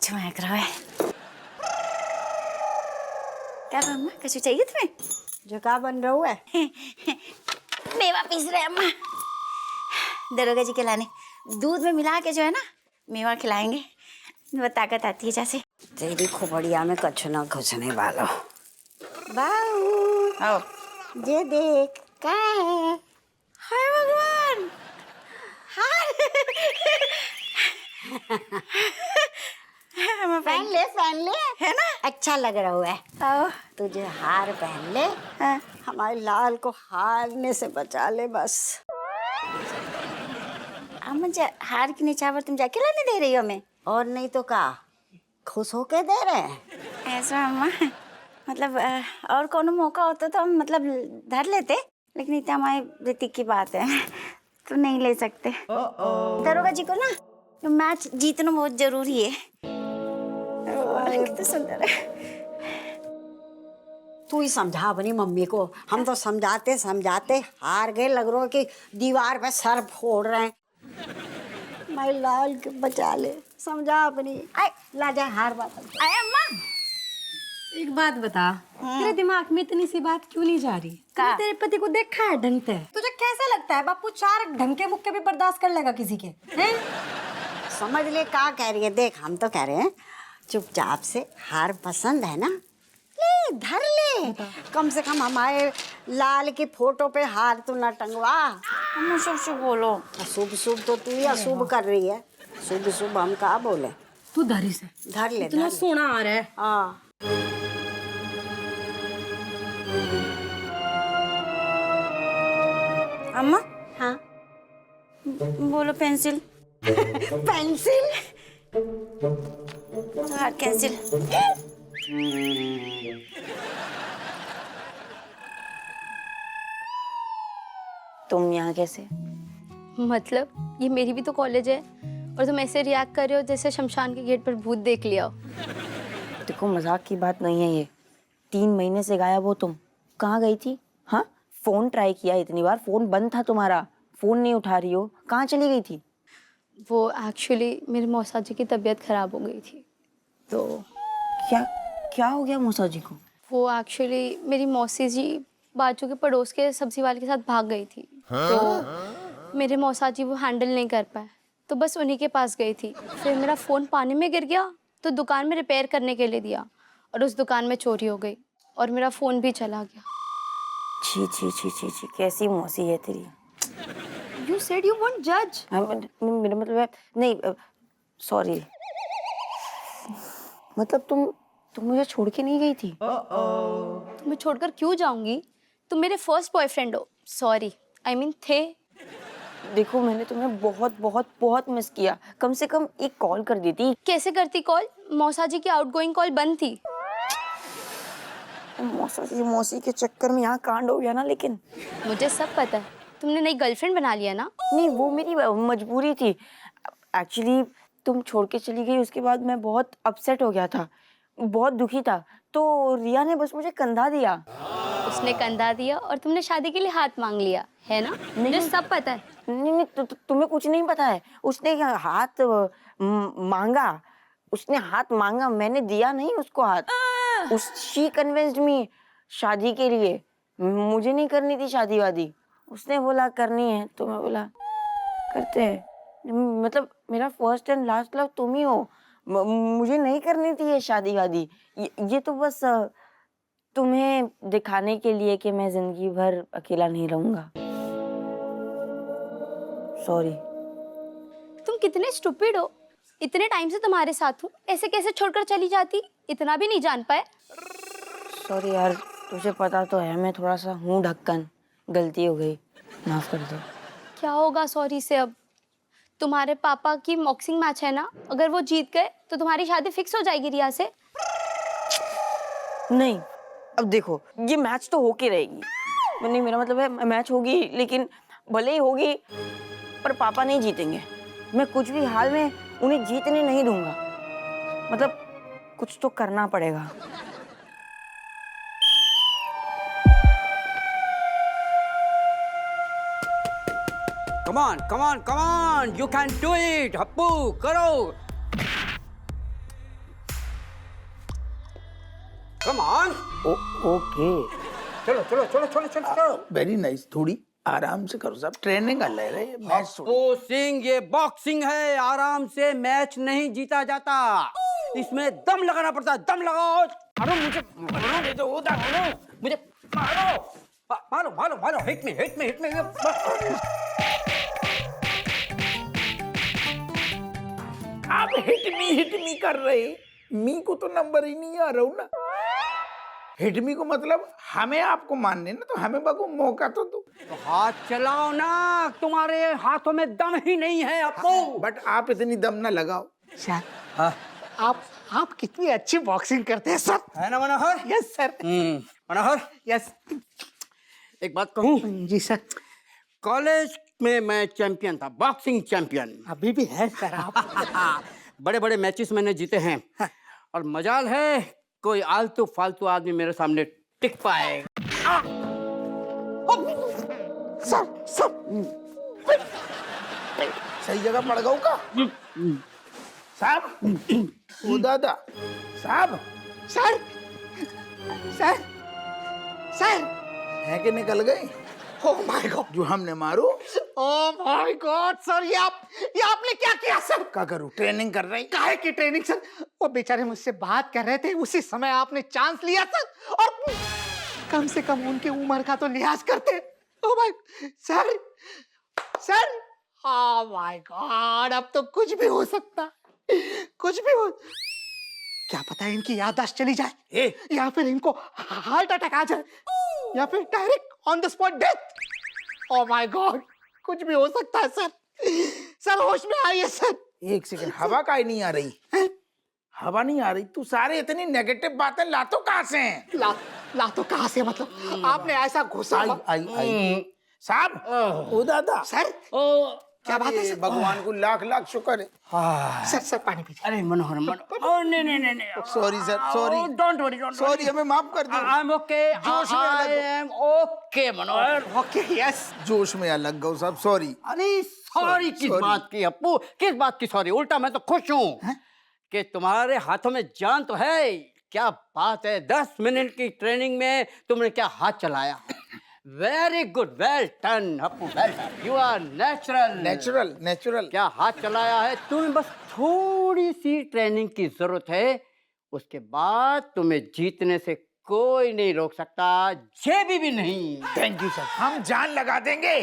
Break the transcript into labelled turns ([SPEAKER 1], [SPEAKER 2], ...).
[SPEAKER 1] अच्छा महक रहा है। क्या अम्मा, कुछ चाहिए तुम्हें?
[SPEAKER 2] जो का बन रहा है?
[SPEAKER 1] मेवा पीस रहे अम्मा, दरोगा जी के लाने। दूध में मिला के जो है ना मेवा खिलाएंगे, वो ताकत आती है जैसे।
[SPEAKER 2] तेरी खोपड़िया में कुछ ना घुसने वाला। बाऊ
[SPEAKER 1] आओ।
[SPEAKER 2] ये देख क्या है?
[SPEAKER 1] हाय भगवान, हाय।
[SPEAKER 2] पहन ले
[SPEAKER 1] है ना,
[SPEAKER 2] अच्छा लग रहा है।
[SPEAKER 1] आओ।
[SPEAKER 2] तुझे हार पहन ले।
[SPEAKER 1] हाँ।
[SPEAKER 2] हमारे लाल को हारने से बचा ले बस।
[SPEAKER 1] अम्मा हार की निछावर तुम जाके लाने दे रही हो हमें?
[SPEAKER 2] और नहीं तो का, खुश होके दे रहे हैं।
[SPEAKER 1] ऐसा अम्मा, मतलब और कोनो मौका होता तो हम मतलब धर लेते, लेकिन इतना हमारी ऋतिक की बात है तो नहीं ले सकते। दरोगा जी को ना तो मैच जीतना बहुत जरूरी है। कितना सुंदर है।
[SPEAKER 2] तू ही समझा अपनी मम्मी को, हम तो समझाते समझाते हार गए। लग रहा है कि दीवार पे सर फोड़ रहे हैं। मैं लाल के बचा ले, समझा अपनी। आए ला जा हार बात।
[SPEAKER 1] आए अम्मा,
[SPEAKER 3] एक बात बता, तेरे दिमाग में इतनी सी बात क्यों नहीं जा रही? तूने तेरे पति को देखा है ढंग से? तुझे कैसे लगता है बापू चार ढंग के मुक्के भी बर्दाश्त कर लेगा किसी के? हैं?
[SPEAKER 2] समझ ले क्या कह रही है। देख हम तो कह रहे हैं चुपचाप से, हार पसंद है ना, ले धर ले। कम से कम हमारे लाल की फोटो पे हार तो न टंगवा।
[SPEAKER 1] अम्मा शुभ शुभ बोलो।
[SPEAKER 2] शुभ शुभ तो तू ही अशुभ कर रही है। शुभ शुभ हम कहा बोले।
[SPEAKER 3] तू धरी से
[SPEAKER 2] धर ले
[SPEAKER 3] इतना सोना आ रहा है।
[SPEAKER 2] हाँ
[SPEAKER 1] अम्मा
[SPEAKER 2] हाँ
[SPEAKER 1] बोलो पेंसिल।
[SPEAKER 2] पेंसिल
[SPEAKER 1] हार कैंसिल। तुम यहाँ कैसे?
[SPEAKER 4] मतलब ये मेरी भी तो कॉलेज है और तुम ऐसे रिएक्ट कर रहे हो जैसे शमशान के गेट पर भूत देख लिया हो।
[SPEAKER 1] देखो मजाक की बात नहीं है ये। 3 महीने से गायब हो तुम, कहाँ गई थी? हाँ, फोन ट्राई किया इतनी बार, फोन बंद था तुम्हारा, फोन नहीं उठा रही हो, कहाँ चली गई थी?
[SPEAKER 4] वो एक्चुअली मेरे मौसा जी की तबीयत खराब हो गई थी तो।
[SPEAKER 1] क्या क्या हो गया मौसा जी को?
[SPEAKER 4] वो एक्चुअली मेरी मौसी जी बाजू के पड़ोस के सब्जी वाले के साथ भाग गई थी। तो मेरे मौसा जी वो हैंडल नहीं कर पाए तो बस उन्हीं के पास गई थी। फिर मेरा फ़ोन पानी में गिर गया तो दुकान में रिपेयर करने के लिए दिया और उस दुकान में चोरी हो गई और मेरा फ़ोन भी चला गया।
[SPEAKER 1] छी छी छी छी छी, कैसी मौसी है तेरी।
[SPEAKER 4] You said you won't judge.
[SPEAKER 1] मेरा मतलब है नहीं, सॉरी। मतलब तुम मुझे छोड़ के नहीं गई थी?
[SPEAKER 4] तुम्हें छोड़कर क्यों जाऊंगी? तुम मेरे फर्स्ट बॉयफ्रेंड हो। सॉरी, आई मीन थे।
[SPEAKER 1] देखो मैंने तुम्हें बहुत बहुत बहुत मिस किया, कम से कम एक कॉल कर देती।
[SPEAKER 4] कैसे करती कॉल? मौसा जी की आउटगोइंग कॉल बंद थी।
[SPEAKER 1] मौसी के चक्कर में यहाँ कांड हो गया ना। लेकिन
[SPEAKER 4] मुझे सब पता है, तुमने नई गर्लफ्रेंड बना लिया ना।
[SPEAKER 1] नहीं, वो मेरी मजबूरी थी एक्चुअली। तुम छोड़ के चली गई, उसके बाद मैं बहुत अपसेट हो गया था, बहुत दुखी था। तो रिया ने बस मुझे कंधा दिया।
[SPEAKER 4] उसने कंधा दिया और तुमने शादी के लिए हाथ मांग लिया है ना? मुझे सब पता है।
[SPEAKER 1] नहीं, तुम्हें कुछ नहीं पता है। उसने हाथ मांगा, उसने हाथ मांगा, मैंने दिया नहीं उसको हाथ। शी कन्विंस्ड मी शादी के लिए। मुझे नहीं करनी थी शादी वादी, उसने बोला करनी है तो मैं बोला करते हैं। मतलब मेरा फर्स्ट एंड लास्ट लव तुम ही हो। मुझे नहीं करनी थी ये शादी वादी। ये तो बस तुम्हें दिखाने के लिए कि मैं जिंदगी भर अकेला नहीं रहूंगा। सॉरी।
[SPEAKER 4] तुम कितने स्टूपिड हो। इतने टाइम से तुम्हारे साथ हूँ, ऐसे कैसे छोड़कर चली जाती? इतना भी नहीं जान पाए।
[SPEAKER 1] सॉरी यार, तुझे पता तो है मैं थोड़ा सा हूँ ढक्कन, गलती हो गई, माफ कर दो।
[SPEAKER 4] क्या होगा सॉरी से? अब तुम्हारे पापा की बॉक्सिंग मैच है ना, अगर वो जीत गए तो तुम्हारी शादी फिक्स हो जाएगी रिया से।
[SPEAKER 1] नहीं, अब देखो ये मैच तो होके रहेगी। नहीं, मेरा मतलब है मैच होगी, लेकिन भले ही होगी पर पापा नहीं जीतेंगे। मैं कुछ भी हाल में उन्हें जीतने नहीं दूंगा। मतलब कुछ तो करना पड़ेगा।
[SPEAKER 5] come on, you can do it, Happu करो। Come on.
[SPEAKER 6] ओके,
[SPEAKER 5] चलो चलो चलो चलो चलो चलो।
[SPEAKER 6] Very nice. थोड़ी आराम से करो साहब, ट्रेनिंग कर ले रहे मैच थोड़ी।
[SPEAKER 5] वो सिंह, ये बॉक्सिंग है, आराम से मैच नहीं जीता जाता, इसमें दम लगाना पड़ता है। दम लगाओ। मारो मुझे, मारो मुझे, मारो मारो मारो मारो, हिट में हिट में हिट में।
[SPEAKER 6] आप हिट मी कर रहे, मी को तो नंबर ही नहीं आ रहा हूँ ना। हिट मी को मतलब हमें आपको मानने ना, तो हमें बगो मौका तो दो।
[SPEAKER 5] तो हाथ चलाओ ना, तुम्हारे हाथों में दम ही नहीं है अपू।
[SPEAKER 6] बट आप इतनी दम ना लगाओ।
[SPEAKER 7] सर,
[SPEAKER 5] हाँ,
[SPEAKER 7] आप कितनी अच्छी बॉक्सिंग करते हैं सर।
[SPEAKER 5] है ना Manohar?
[SPEAKER 7] Yes sir.
[SPEAKER 5] Manohar,
[SPEAKER 7] yes
[SPEAKER 5] एक बात कहूँ,
[SPEAKER 7] जी सर।
[SPEAKER 5] कॉलेज में मैं चैंपियन था, बॉक्सिंग चैंपियन।
[SPEAKER 7] अभी भी है सर आप।
[SPEAKER 5] बड़े बड़े मैचेस मैंने जीते हैं, और मजाल है कोई आलतू फालतू आदमी मेरे सामने टिक पाए।
[SPEAKER 7] सर सर
[SPEAKER 6] सही जगह पड़ गऊ का साहब। ओ Dada Saheb,
[SPEAKER 7] sir sir sir.
[SPEAKER 6] है कि निकल गए
[SPEAKER 7] ओह माय गॉड,
[SPEAKER 6] जो हमने मारो।
[SPEAKER 7] ओह माय गॉड सर, ये आपने क्या किया सर?
[SPEAKER 6] क्या करूं, ट्रेनिंग कर रही।
[SPEAKER 7] काहे की ट्रेनिंग सर? वो बेचारे मुझसे बात कर रहे थे, उसी समय आपने चांस लिया सर। और कम से कम उनकी उम्र का तो लिहाज करते। Oh my sir, sir, oh my God, अब तो कुछ भी हो सकता है, कुछ भी हो। क्या पता है इनकी याददाश्त चली जाए, या फिर इनको हार्ट अटैक आ जाए, या फिर direct on the spot death. Oh my God, कुछ भी हो सकता है सर। सर होश में आइए सर।
[SPEAKER 6] एक सेकंड, हवा का ही नहीं आ रही। हवा नहीं आ रही। तू सारे इतनी नेगेटिव बातें लातो कहाँ से हैं?
[SPEAKER 7] ला तो कहाँ से, मतलब आपने ऐसा घुसा।
[SPEAKER 6] आई साहब। ओ दादा
[SPEAKER 7] सर क्या बात है सर?
[SPEAKER 6] भगवान को लाख लाख शुक्र है।
[SPEAKER 7] सर सर पानी पीजिए।
[SPEAKER 5] अरे मनोहर, मनोहर, नहीं नहीं नहीं नहीं,
[SPEAKER 6] sorry sir, sorry.
[SPEAKER 5] Don't worry, don't
[SPEAKER 6] sorry, हमें माफ कर दो।
[SPEAKER 5] आई एम ओके,
[SPEAKER 6] जोश में अलग
[SPEAKER 5] I am okay Manohar.
[SPEAKER 7] Okay yes.
[SPEAKER 6] जोश में अलग गौ साहब, सॉरी।
[SPEAKER 5] अरे सॉरी किस
[SPEAKER 6] sorry।
[SPEAKER 5] बात की अपू, किस बात की सॉरी? उल्टा मैं तो खुश हूँ कि तुम्हारे हाथों में जान तो है। क्या बात है, 10 मिनट की ट्रेनिंग में तुमने क्या हाथ चलाया। Very good, well done Apu, well done, you are natural.
[SPEAKER 6] Natural natural.
[SPEAKER 5] क्या हाथ चलाया है, तुम्हें बस थोड़ी सी ट्रेनिंग की जरूरत है, उसके बाद तुम्हें जीतने से कोई नहीं रोक सकता, जेबी भी नहीं।
[SPEAKER 6] थैंक यू सर, हम जान लगा देंगे।